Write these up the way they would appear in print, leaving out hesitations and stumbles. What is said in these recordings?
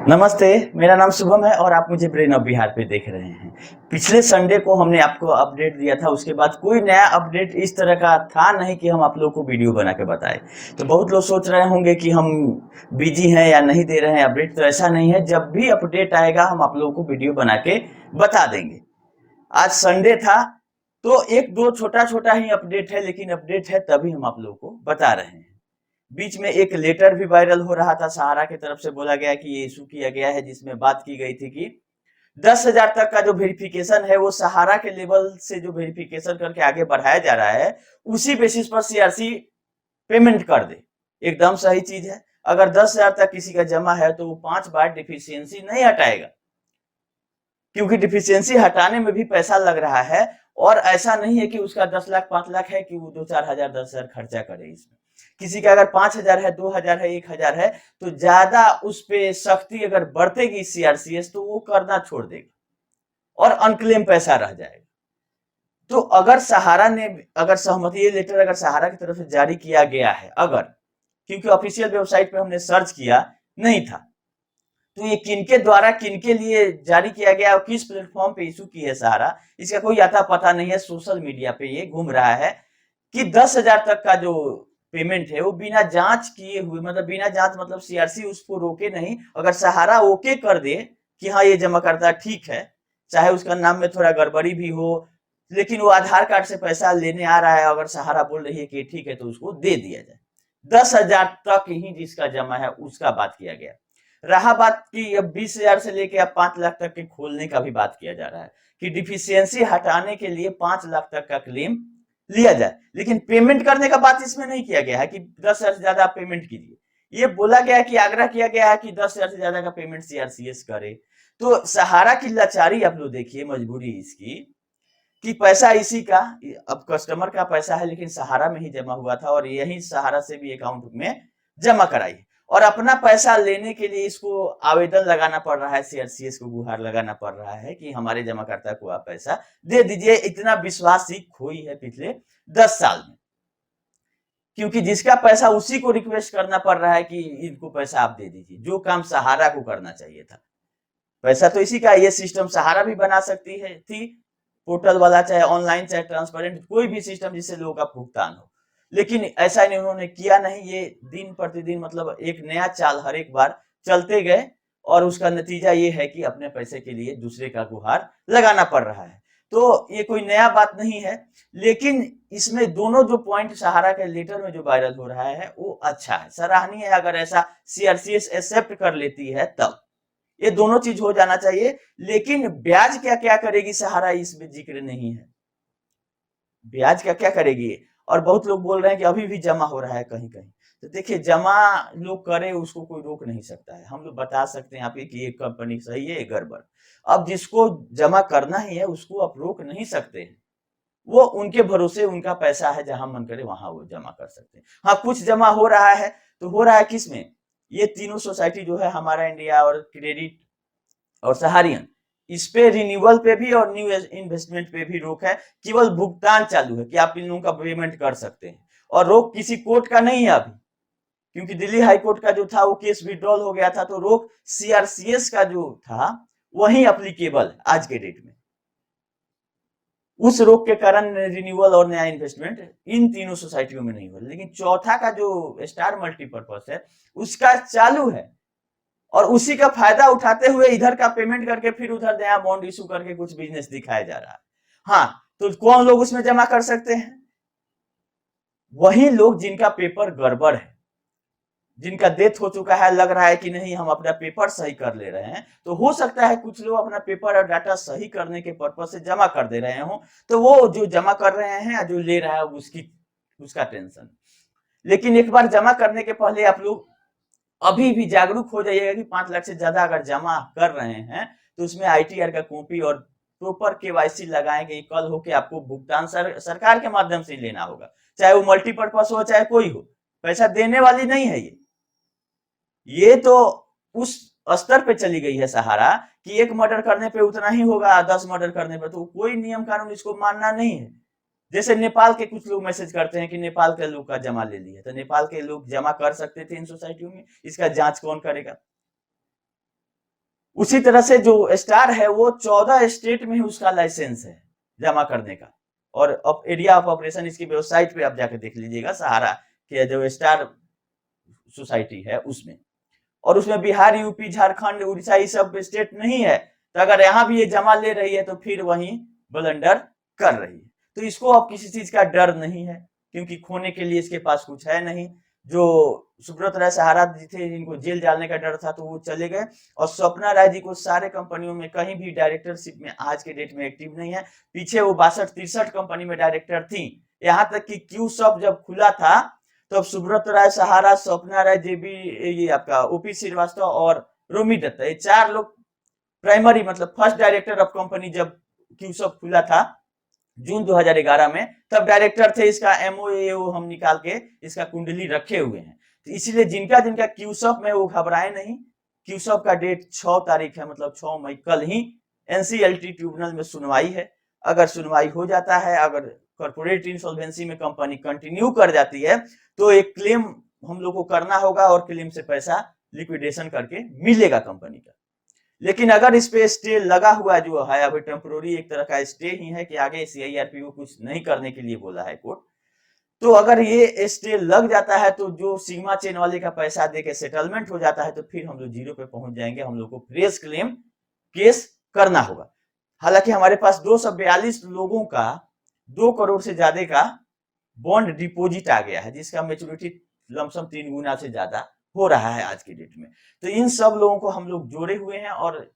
नमस्ते, मेरा नाम शुभम है और आप मुझे ब्रेन ऑफ बिहार पे देख रहे हैं। पिछले संडे को हमने आपको अपडेट दिया था, उसके बाद कोई नया अपडेट इस तरह का था नहीं कि हम आप लोगों को वीडियो बना के बताएं। तो बहुत लोग सोच रहे होंगे कि हम बिजी हैं या नहीं दे रहे हैं अपडेट, तो ऐसा नहीं है। जब भी अपडेट आएगा हम आप लोगों को वीडियो बना के बता देंगे। आज संडे था, तो एक दो छोटा छोटा ही अपडेट है, लेकिन अपडेट है तभी हम आप लोगों को बता रहे हैं। बीच में एक लेटर भी वायरल हो रहा था, सहारा की तरफ से बोला गया कि ये इशू किया गया है, जिसमें बात की गई थी कि 10,000 तक का जो वेरिफिकेशन है वो सहारा के लेवल से जो वेरिफिकेशन करके आगे बढ़ाया जा रहा है, उसी बेसिस पर सीआरसी पेमेंट कर दे। एकदम सही चीज है। अगर 10,000 तक किसी का जमा है तो वो 5 बार डिफिशियंसी नहीं हटाएगा, क्योंकि डिफिशियंसी हटाने में भी पैसा लग रहा है। और ऐसा नहीं है कि उसका 10 लाख 5 लाख है कि वो 2-4 हजार 10,000 खर्चा करे इसमें। किसी का अगर 5,000 है, 2,000 है, 1,000 है, तो ज्यादा उस पे सख्ती अगर बरतेगी सीआरसीएस तो वो करना छोड़ देगा और अनक्लेम पैसा रह जाएगा। तो अगर सहारा ने अगर सहमति, ये लेटर अगर सहारा की तरफ से जारी किया गया है, अगर, क्योंकि ऑफिशियल वेबसाइट पे हमने सर्च किया, नहीं था, तो ये किनके द्वारा किनके लिए जारी किया गया और किस प्लेटफॉर्म पे इशू की है सहारा, इसका कोई आता पता नहीं है। सोशल मीडिया पे ये घूम रहा है कि 10,000 तक का जो पेमेंट है वो बिना जांच किए हुए, मतलब बिना जांच मतलब सीआरसी उसको रोके नहीं, अगर सहारा ओके कर दे कि हाँ ये जमा करता ठीक है, चाहे उसका नाम में थोड़ा गड़बड़ी भी हो, लेकिन वो आधार कार्ड से पैसा लेने आ रहा है, अगर सहारा बोल रही है कि ठीक है तो उसको दे दिया जाए। 10,000 तक ही जिसका जमा है उसका बात किया गया। रहा बात की अब 20,000 से लेके अब 5 लाख तक के खोलने का भी बात किया जा रहा है कि डिफिशियंसी हटाने के लिए 5 लाख तक का क्लेम लिया जाए, लेकिन पेमेंट करने का बात इसमें नहीं किया गया है कि 10,000 से ज्यादा आप पेमेंट कीजिए। ये बोला गया है कि आग्रह किया गया है कि 10,000 से ज्यादा का पेमेंट सीआरसीएस करे। तो सहारा की लाचारी आप लोग देखिए, मजबूरी इसकी कि पैसा इसी का, अब कस्टमर का पैसा है लेकिन सहारा में ही जमा हुआ था और यही सहारा से भी अकाउंट में जमा कराई, और अपना पैसा लेने के लिए इसको आवेदन लगाना पड़ रहा है, सीआरसीएस को गुहार लगाना पड़ रहा है कि हमारे जमाकर्ता को आप पैसा दे दीजिए। इतना विश्वास ही खोई है पिछले 10 साल में, क्योंकि जिसका पैसा उसी को रिक्वेस्ट करना पड़ रहा है कि इनको पैसा आप दे दीजिए, जो काम सहारा को करना चाहिए था। पैसा तो इसी का, ये सिस्टम सहारा भी बना सकती है थी, पोर्टल वाला, चाहे ऑनलाइन चाहे ट्रांसपेरेंट, कोई भी सिस्टम जिससे लोगों का भुगतान हो, लेकिन ऐसा नहीं, उन्होंने किया नहीं। ये दिन प्रतिदिन मतलब एक नया चाल हर एक बार चलते गए और उसका नतीजा ये है कि अपने पैसे के लिए दूसरे का गुहार लगाना पड़ रहा है। तो ये कोई नया बात नहीं है, लेकिन इसमें दोनों जो पॉइंट सहारा के लेटर में जो वायरल हो रहा है वो अच्छा है, सराहनीय है। अगर ऐसा सीआरसीएस एक्सेप्ट कर लेती है तब ये दोनों चीज हो जाना चाहिए। लेकिन ब्याज क्या क्या करेगी सहारा, इसमें जिक्र नहीं है। ब्याज क्या क्या करेगी, और बहुत लोग बोल रहे हैं कि अभी भी जमा हो रहा है कहीं कहीं। तो देखिए, जमा लोग करे उसको कोई रोक नहीं सकता है। हम लोग बता सकते हैं आप कि ये कंपनी सही है, ये गड़बड़। अब जिसको जमा करना ही है उसको आप रोक नहीं सकते हैं। वो उनके भरोसे, उनका पैसा है, जहां मन करे वहां वो जमा कर सकते हैं। हाँ, कुछ जमा हो रहा है, तो हो रहा है किसमें, ये तीनों सोसाइटी जो है, हमारा इंडिया और क्रेडिट और सहारियन, इस पे रिन्यूअल पे भी और न्यू इन्वेस्टमेंट पे भी रोक है। केवल भुगतान चालू है कि आप इन लोगों का पेमेंट कर सकते हैं, और रोक किसी कोर्ट का नहीं है अभी, क्योंकि दिल्ली हाई कोर्ट का जो था वो केस विड्रॉल हो गया था। तो रोक सीआरसीएस का जो था वही अप्लीकेबल आज के डेट में। उस रोक के कारण रिन्यूअल और नया इन्वेस्टमेंट इन तीनों सोसाइटियों में नहीं हुआ, लेकिन चौथा का जो स्टार मल्टीपर्पज है उसका चालू है, और उसी का फायदा उठाते हुए इधर का पेमेंट करके फिर उधर नया बॉन्ड इशू करके कुछ बिजनेस दिखाया जा रहा है। हाँ, तो कौन लोग उसमें जमा कर सकते हैं, वही लोग जिनका पेपर गड़बड़ है, जिनका डेथ हो चुका है, लग रहा है कि नहीं हम अपना पेपर सही कर ले रहे हैं। तो हो सकता है कुछ लोग अपना पेपर और डाटा सही करने के पर्पज से जमा कर दे रहे हो, तो वो जो जमा कर रहे हैं, जो ले रहा है उसकी, उसका टेंशन। लेकिन एक बार जमा करने के पहले आप लोग अभी भी जागरूक हो जाइएगा कि 5 लाख से ज्यादा अगर जमा कर रहे हैं तो उसमें आईटीआर का कॉपी और प्रॉपर केवाईसी लगाएंगे। कल हो के आपको भुगतान सरकार के माध्यम से लेना होगा, चाहे वो मल्टीपर्पज हो चाहे कोई हो, पैसा देने वाली नहीं है ये तो उस स्तर पे चली गई है सहारा कि एक मर्डर करने पे उतना ही होगा, 10 मर्डर करने पे तो कोई नियम कानून इसको मानना नहीं है। जैसे नेपाल के कुछ लोग मैसेज करते हैं कि नेपाल के लोग का जमा ले लिया, तो नेपाल के लोग जमा कर सकते थे इन सोसाइटियों में, इसका जांच कौन करेगा। उसी तरह से जो स्टार है वो 14 स्टेट में ही उसका लाइसेंस है जमा करने का, और अब एरिया ऑफ ऑपरेशन इसकी वेबसाइट पे आप जाके देख लीजिएगा, सहारा के जो स्टार सोसाइटी है उसमें। और उसमें बिहार, यूपी, झारखंड, उड़ीसा ये सब स्टेट नहीं है। तो अगर यहाँ भी ये जमा ले रही है तो फिर वहीं ब्लंडर कर रही है। तो इसको अब किसी चीज का डर नहीं है, क्योंकि खोने के लिए इसके पास कुछ है नहीं। जो सुब्रत राय सहारा जी थे, जिनको जेल डालने का डर था, तो वो चले गए। और स्वप्ना राय जी को सारे कंपनियों में कहीं भी डायरेक्टरशिप में आज के डेट में एक्टिव नहीं है। पीछे वो 62-63 कंपनी में डायरेक्टर थी। यहाँ तक कि क्यू शॉप जब खुला था तो अब सुब्रत राय सहारा, स्वप्ना राय, जेबी, ये आपका ओपी श्रीवास्तव और रोमी दत्ता, ये 4 लोग प्राइमरी मतलब फर्स्ट डायरेक्टर ऑफ कंपनी जब क्यूसॉप खुला था जून 2011 में, तब डायरेक्टर थे। इसका एमओ हम निकाल के इसका कुंडली रखे हुए हैं। तो इसलिए जिनका जिनका क्यूसॉप में वो घबराए नहीं। क्यूसॉप का डेट 6 तारीख है, मतलब 6 मई, कल ही एनसीएलटी ट्रिब्यूनल में सुनवाई है। अगर सुनवाई हो जाता है, अगर कॉर्पोरेट इंसॉल्वेंसी में कंपनी कंटिन्यू कर जाती है तो एक क्लेम हम लोग को करना होगा और क्लेम से पैसा लिक्विडेशन करके मिलेगा कंपनी का। लेकिन अगर इस पे स्टे लगा हुआ जो है, अभी टेम्पोररी एक तरह का स्टे ही है कि आगे सीआईआरपी को कुछ नहीं करने के लिए बोला है कोर्ट। तो अगर ये स्टे लग जाता है तो जो सिग्मा चेन वाले का पैसा दे के सेटलमेंट हो जाता है तो फिर हम लोग जीरो पे पहुंच जाएंगे। हम लोग को फ्रेश क्लेम केस करना होगा। हालांकि हमारे पास 242 लोगों का 2 करोड़ से ज्यादा का बॉन्ड डिपोजिट आ गया है, जिसका मेच्योरिटी लमसम 3 गुना से ज्यादा हो रहा है आज की डेट में। तो इन सब लोगों को हम लोग जोड़े हुए हैं और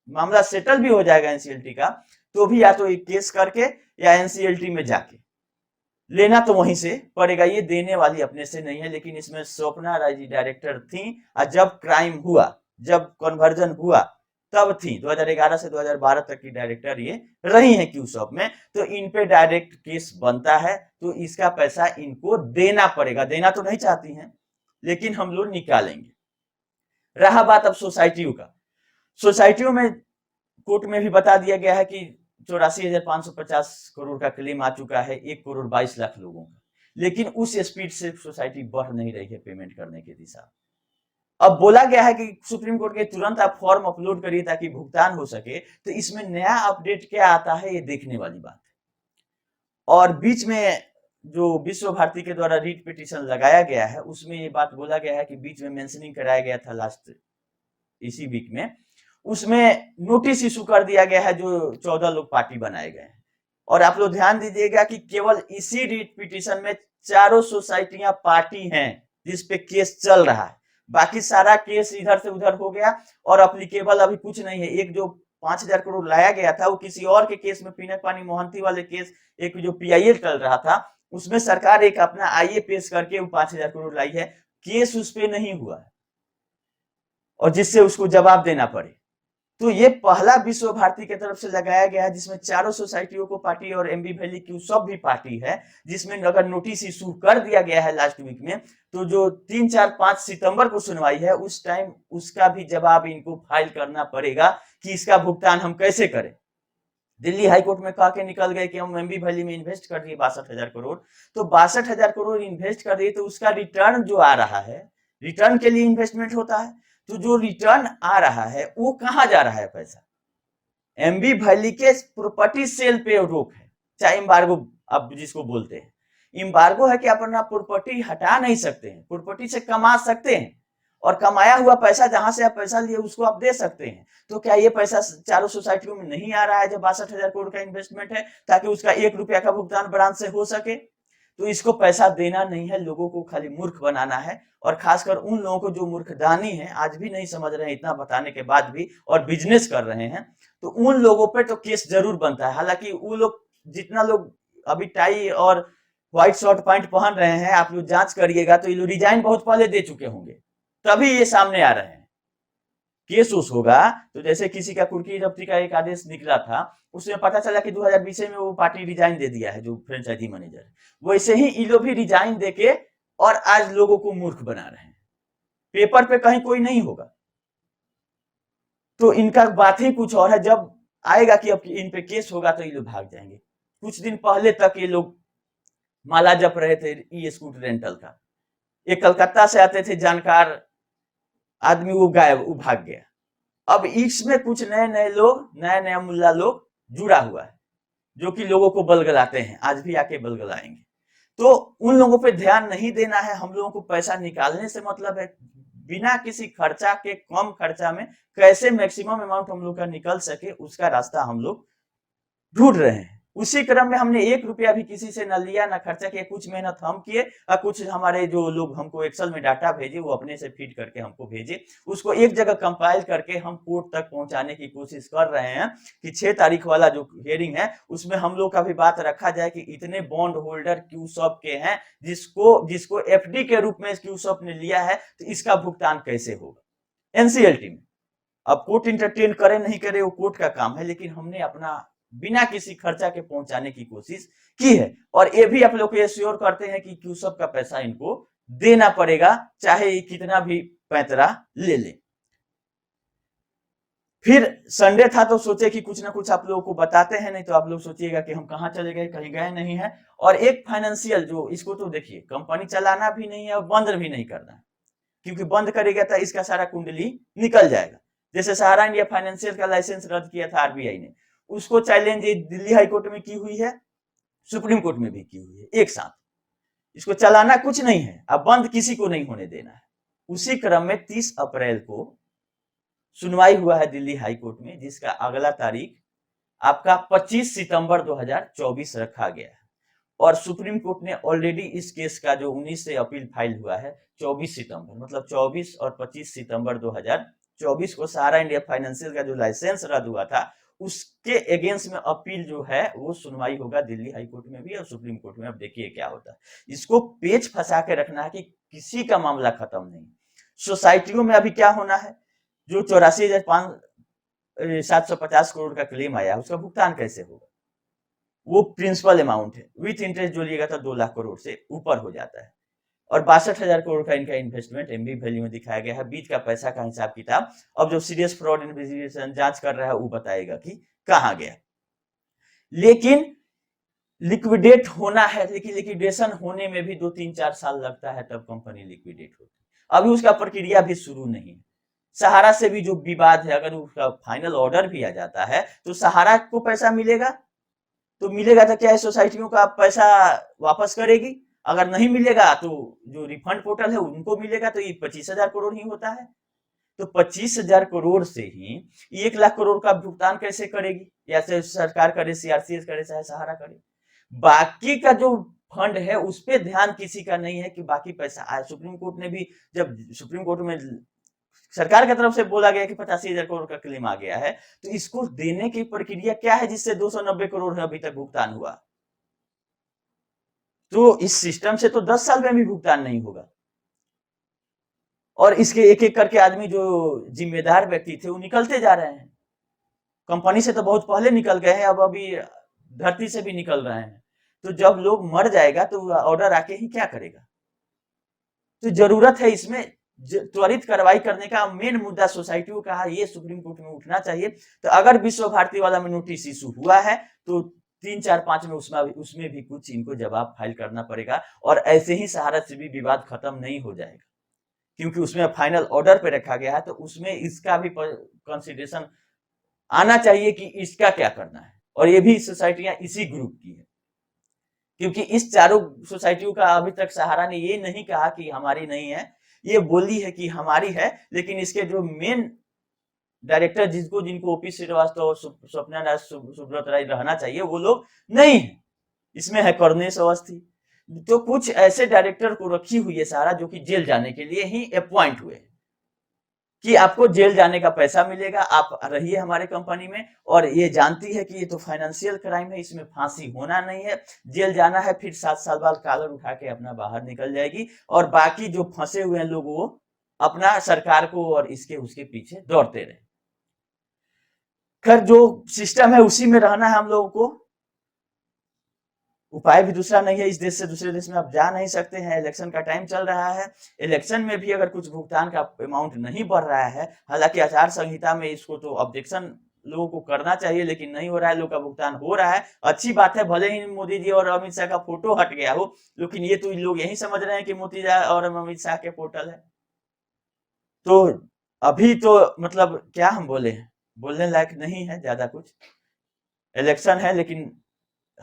मामला सेटल भी हो जाएगा एनसीएलटी का, तो भी या तो एक केस करके या एनसीएलटी में जाके लेना तो वहीं से पड़ेगा। ये देने वाली अपने से नहीं है। लेकिन इसमें स्वप्ना राय जी डायरेक्टर थी और जब क्राइम हुआ, जब कन्वर्जन हुआ तब थी। 2011 से 2012 तक की डायरेक्टर ये रही हैं क्यू शॉप में। तो इन पे डायरेक्ट केस बनता है, तो इसका पैसा इनको देना पड़ेगा। देना तो नहीं चाहती हैं लेकिन हम लोग निकालेंगे। रहा बात अब सोसाइटियों का, सोसाइटियों में कोर्ट में भी बता दिया गया है कि 84,550 करोड़ का क्लेम आ चुका है 1 करोड़ 22 लाख लोगों का। लेकिन उस स्पीड से सोसाइटी बढ़ नहीं रही है पेमेंट करने की दिशा। अब बोला गया है कि सुप्रीम कोर्ट के तुरंत आप फॉर्म अपलोड करिए ताकि भुगतान हो सके। तो इसमें नया अपडेट क्या आता है ये देखने वाली बात है। और बीच में जो विश्व भारती के द्वारा रीट पिटीशन लगाया गया है उसमें ये बात बोला गया है कि बीच में मेंशनिंग कराया गया था लास्ट इसी वीक में, उसमें नोटिस इशू कर दिया गया है जो 14 लोग पार्टी बनाए गए हैं। और आप लोग ध्यान दीजिएगा कि केवल इसी रीट पिटीशन में चारों सोसाइटियां पार्टी हैं जिस पे केस चल रहा है। बाकी सारा केस इधर से उधर हो गया और अप्लीकेबल अभी कुछ नहीं है। एक जो 5,000 करोड़ लाया गया था वो किसी और के केस में, पीनक पानी मोहंती वाले केस, एक जो पीआईएल चल रहा था उसमें सरकार एक अपना आईए पेश करके वो 5,000 करोड़ लाई है। केस उस पर नहीं हुआ है और जिससे उसको जवाब देना पड़े। तो ये पहला विश्व भारती की तरफ से लगाया गया है जिसमें चारों सोसाइटियों को पार्टी और एमबी वैली की सब भी पार्टी है, जिसमें अगर नोटिस इशू कर दिया गया है लास्ट वीक में तो जो 3, 4, 5 सितंबर को सुनवाई है उस टाइम उसका भी जवाब इनको फाइल करना पड़ेगा कि इसका भुगतान हम कैसे करें। दिल्ली हाईकोर्ट में कहा के निकल गए कि हम एमबी वैली में इन्वेस्ट कर दिए 62,000 करोड़। तो 62,000 करोड़ इन्वेस्ट कर दिए तो उसका रिटर्न जो आ रहा है, रिटर्न के लिए इन्वेस्टमेंट होता है। तो जो रिटर्न आ रहा है वो कहां जा रहा है पैसा? एमबी वैली के प्रॉपर्टी सेल पे रोक है, चाहे एम्बार्गो आप जिसको बोलते हैं। एम्बार्गो है कि अपना प्रॉपर्टी हटा नहीं सकते हैं, प्रॉपर्टी से कमा सकते हैं और कमाया हुआ पैसा जहां से आप पैसा लिए उसको आप दे सकते हैं। तो क्या ये पैसा चारों सोसाइटियों में नहीं आ रहा है जब 62,000 करोड़ का इन्वेस्टमेंट है ताकि उसका 1 रुपया का भुगतान ब्रांच से हो सके? तो इसको पैसा देना नहीं है, लोगों को खाली मूर्ख बनाना है। और खासकर उन लोगों को जो मूर्खदानी है, आज भी नहीं समझ रहे हैं इतना बताने के बाद भी और बिजनेस कर रहे हैं, तो उन लोगों पे तो केस जरूर बनता है। हालांकि वो लोग जितना लोग अभी टाई और व्हाइट शॉर्ट पैंट पहन रहे हैं, आप लोग जांच करिएगा तो ये लोग रिजाइन बहुत पहले दे चुके होंगे, तभी ये सामने आ रहे हैं। केस उस होगा तो जैसे किसी का कुर्की जब्ती का एक आदेश निकला था, उसमें पता चला कि 2020 में वो पार्टी रिजाइन दे दिया है जो फ्रेंचाइजी मैनेजर, वैसे ही ये लोग भी रिजाइन देके और आज लोगों को मूर्ख बना रहे हैं। पेपर पे कहीं कोई नहीं होगा तो इनका बात ही कुछ और है। जब आएगा कि अब इन पे केस होगा तो ये लोग भाग जाएंगे। कुछ दिन पहले तक ये लोग माला जप रहे थे ई स्कूटर रेंटल का। एक कलकत्ता से आते थे जानकार आदमी, वो गायब, वो भाग गया। अब इसमें कुछ नए नए लोग, नया नया मुल्ला लोग जुड़ा हुआ है, जो कि लोगों को बलगलाते हैं, आज भी आके बलगलाएंगे। तो उन लोगों पे ध्यान नहीं देना है, हम लोगों को पैसा निकालने से मतलब है। बिना किसी खर्चा के, कम खर्चा में कैसे मैक्सिमम अमाउंट हम लोग का निकल सके, उसका रास्ता हम लोग ढूंढ रहे हैं। उसी क्रम में हमने 1 रुपया भी किसी से न लिया, न खर्चा किया। कुछ मेहनत हम किए और कुछ हमारे जो लोग हमको एक्सेल में डाटा भेजे, वो अपने से फीड करके हमको भेजे। उसको एक जगह कंपाइल करके हम कोर्ट तक पहुंचाने की कोशिश कर रहे हैं कि 6 तारीख वाला जो हियरिंग है, उसमें हम लोग का भी बात रखा जाए कि इतने बॉन्ड होल्डर क्यूसॉप के हैं, जिसको एफडी के रूप में क्यूसॉप ने लिया है, तो इसका भुगतान कैसे होगा एनसीएलटी में। अब कोर्ट इंटरटेन करे नहीं करे वो कोर्ट का काम है, लेकिन हमने अपना बिना किसी खर्चा के पहुंचाने की कोशिश की है। और ये भी आप लोग को एश्योर करते हैं कि क्यूसब का पैसा इनको देना पड़ेगा, चाहे ये कितना भी पैंतरा ले ले। फिर संडे था तो सोचे कि कुछ ना कुछ आप लोगों को बताते हैं, नहीं तो आप लोग सोचिएगा कि हम कहाँ चले गए, कहीं गए नहीं है। और एक फाइनेंशियल जो, इसको तो देखिए, कंपनी चलाना भी नहीं है और बंद भी नहीं करना है, क्योंकि बंद करेगा तो इसका सारा कुंडली निकल जाएगा। जैसे सहारा इंडिया फाइनेंशियल का लाइसेंस रद्द किया था आरबीआई ने, उसको चैलेंज दिल्ली हाई कोर्ट में की हुई है, सुप्रीम कोर्ट में भी की हुई है एक साथ। इसको चलाना कुछ नहीं है, अब बंद किसी को नहीं होने देना है। उसी क्रम में 30 अप्रैल को सुनवाई हुआ है दिल्ली हाई कोर्ट में, जिसका अगला तारीख आपका 25 सितंबर 2024 रखा गया है। और सुप्रीम कोर्ट ने ऑलरेडी इस केस का जो 19 से अपील फाइल हुआ है 24 सितंबर, मतलब 24 और 25 सितंबर 2024 को सहारा इंडिया फाइनेंशियल का जो लाइसेंस रद्द हुआ था, उसके अगेंस्ट में अपील जो है वो सुनवाई होगा दिल्ली हाई कोर्ट में भी और सुप्रीम कोर्ट में। अब देखिए क्या होता है। इसको पेच फंसा के रखना है कि किसी का मामला खत्म नहीं। सोसाइटियों में अभी क्या होना है, जो 84,750 करोड़ का क्लेम आया, उसका भुगतान कैसे होगा? वो प्रिंसिपल अमाउंट है, विथ इंटरेस्ट जो लिएगा तो 2 लाख करोड़ से ऊपर हो जाता है। और 62,000 करोड़ का इनका इन्वेस्टमेंट एमबी वैल्यू में दिखाया गया है। बीच का पैसा का हिसाब किताब अब जो सीरियस फ्रॉड इन्वेस्टिगेशन जांच कर रहा है वो बताएगा कि कहां गया। लेकिन लिक्विडेट होना है, लेकिन लिक्विडेशन होने में भी 2-3-4 साल लगता है, तब कंपनी लिक्विडेट होती है। अभी उसका प्रक्रिया भी शुरू नहीं है। सहारा से भी जो विवाद है, अगर उसका फाइनल ऑर्डर भी आ जाता है तो सहारा को पैसा मिलेगा, तो मिलेगा तो क्या है, सोसाइटियों का पैसा वापस करेगी। अगर नहीं मिलेगा तो जो रिफंड पोर्टल है उनको मिलेगा, तो ये 25,000 करोड़ ही होता है। तो 25,000 करोड़ से ही 1 लाख करोड़ का भुगतान कैसे करेगी? या से सरकार करे, सीआरसीएस करे, चाहे सहारा करे। बाकी का जो फंड है उस पर ध्यान किसी का नहीं है कि बाकी पैसा आए। सुप्रीम कोर्ट ने भी, जब सुप्रीम कोर्ट में सरकार की तरफ से बोला गया कि 85,000 करोड़ का क्लेम आ गया है, तो इसको देने की प्रक्रिया क्या है जिससे 290 करोड़ अभी तक भुगतान हुआ? तो इस सिस्टम से तो 10 साल में भी भुगतान नहीं होगा। और इसके एक एक करके आदमी जो जिम्मेदार व्यक्ति थे वो निकलते जा रहे हैं। कंपनी से तो बहुत पहले निकल गए हैं, अब अभी धरती से भी निकल रहे हैं। तो जब लोग मर जाएगा तो ऑर्डर आके ही क्या करेगा? तो जरूरत है इसमें त्वरित कार्रवाई करने का। मेन मुद्दा सोसाइटियों का है, ये सुप्रीम कोर्ट में उठना चाहिए। तो अगर विश्व भारती वाला में नोटिस इशू हुआ है तो 3-4-5 में उसमें भी कुछ इनको जवाब फाइल करना पड़ेगा। और ऐसे ही सहारा से भी विवाद खत्म नहीं हो जाएगा, क्योंकि उसमें फाइनल ऑर्डर पे रखा गया है, तो उसमें इसका भी कंसिडरेशन आना चाहिए कि इसका क्या करना है। और ये भी सोसाइटियां इसी ग्रुप की है, क्योंकि इस चारों सोसाइटियों का अभी तक सहारा ने ये नहीं कहा कि हमारी नहीं है, ये बोली है कि हमारी है। लेकिन इसके जो मेन डायरेक्टर जिनको ओपी श्रीवास्तव और स्वप्ना राज सुब्रत राय रहना चाहिए, वो लोग नहीं है। इसमें है करनेश अवस्थी। तो कुछ ऐसे डायरेक्टर को रखी हुई है सहारा, जो कि जेल जाने के लिए ही अपॉइंट हुए कि आपको जेल जाने का पैसा मिलेगा, आप रहिए हमारे कंपनी में। और ये जानती है कि ये तो फाइनेंशियल क्राइम है, इसमें फांसी होना नहीं है, जेल जाना है, फिर 7 साल बाद कॉलर उठा के अपना बाहर निकल जाएगी। और बाकी जो फंसे हुए हैं लोग वो अपना सरकार को और इसके उसके पीछे दौड़ते रहे। खैर, जो सिस्टम है उसी में रहना है हम लोगों को। उपाय भी दूसरा नहीं है। इस देश से दूसरे देश में आप जा नहीं सकते हैं, इलेक्शन का टाइम चल रहा है। इलेक्शन में भी अगर कुछ भुगतान का अमाउंट नहीं बढ़ रहा है, हालांकि आचार संहिता में इसको तो ऑब्जेक्शन लोगों को करना चाहिए, लेकिन नहीं हो रहा है, लोग का भुगतान हो रहा है, अच्छी बात है। भले ही मोदी जी और अमित शाह का फोटो हट गया हो, लेकिन ये तो लोग यही समझ रहे हैं कि मोदी जी और अमित शाह के पोर्टल है। तो अभी तो मतलब क्या हम बोले, बोलने लायक नहीं है ज्यादा कुछ। इलेक्शन है, लेकिन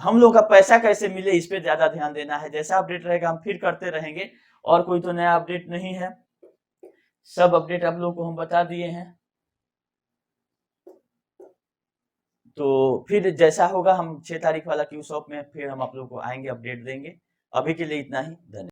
हम लोग का पैसा कैसे मिले इस पे ज्यादा ध्यान देना है। जैसा अपडेट रहेगा हम फिर करते रहेंगे। और कोई तो नया अपडेट नहीं है, सब अपडेट आप लोग को हम बता दिए हैं। तो फिर जैसा होगा हम 6 तारीख वाला क्यू शॉप में फिर हम आप लोग को आएंगे, अपडेट देंगे। अभी के लिए इतना ही, धन्यवाद।